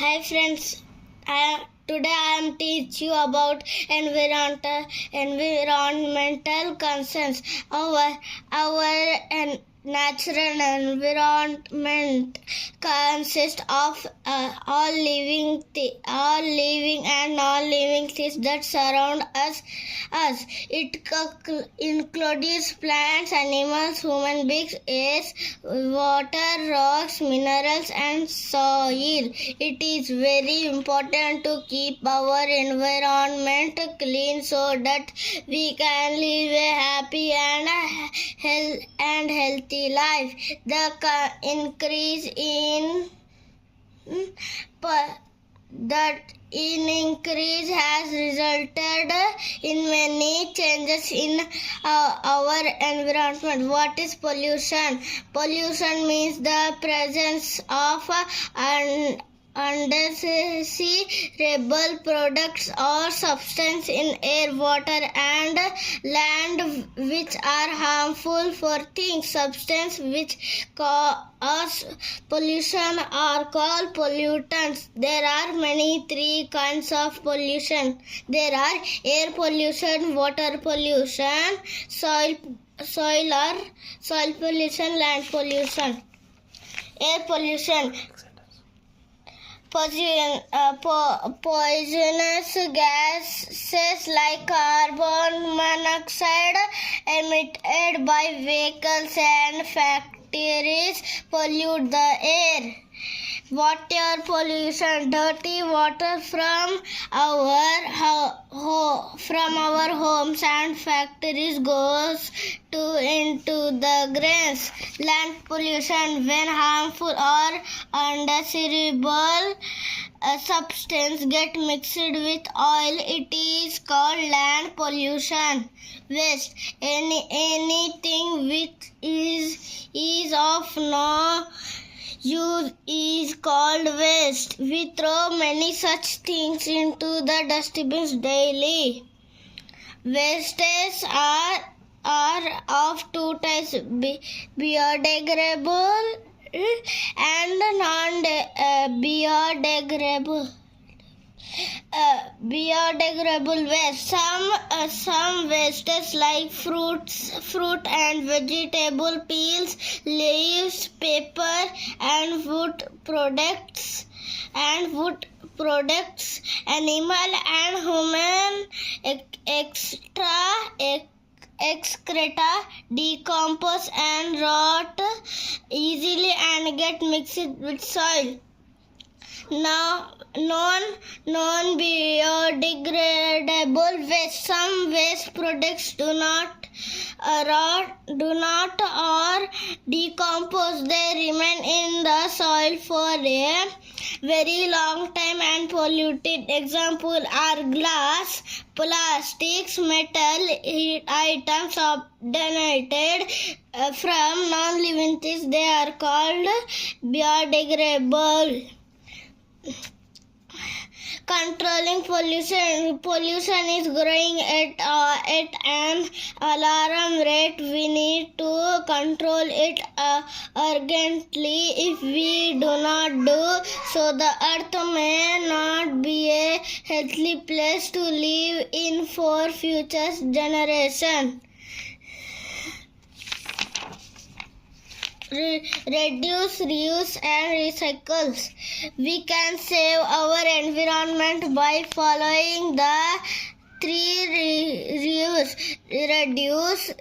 Hi friends, today I am teach you about environmental concerns. Our natural environment consists of all living and non-living things that surround us. It includes plants, animals, human beings, air, water, rocks, minerals, and soil. It is very important to keep our environment clean so that we can live a happy and healthy life. The increase in increase has resulted in many changes in our environment. What is pollution? Pollution means the presence of undesirable products or substances in air, water, and land which are harmful for things. Substances which cause pollution are called pollutants. There are three kinds of pollution. There are air pollution, water pollution, soil pollution, land pollution. Air pollution. Poisonous gases like carbon monoxide emitted by vehicles and factories pollute the air. Water pollution. Dirty water from our homes and factories goes into the drains. Land pollution. When harmful or undesirable substance get mixed with oil, it is called land pollution. Waste. Anything which is of no use is called waste. We throw many such things into the dustbins daily. Wastes are of two types: biodegradable and non-biodegradable. Biodegradable waste. Some wastes like fruit and vegetable peels, leaves, paper, and wood products, animal and human excreta decompose and rot easily and get mixed with soil. Now, non-biodegradable waste. Some waste products do not or decompose. They remain in the soil for a very long time and polluted. Example are glass, plastics, metal items obtained from non-living things. They are called biodegradable. Controlling pollution. Pollution is growing at an alarming rate. We need to control it urgently. If we do not do so, the earth may not be a healthy place to live in for future generations. Reduce, reuse, and recycle. We can save our environment by following the three reduce, reuse,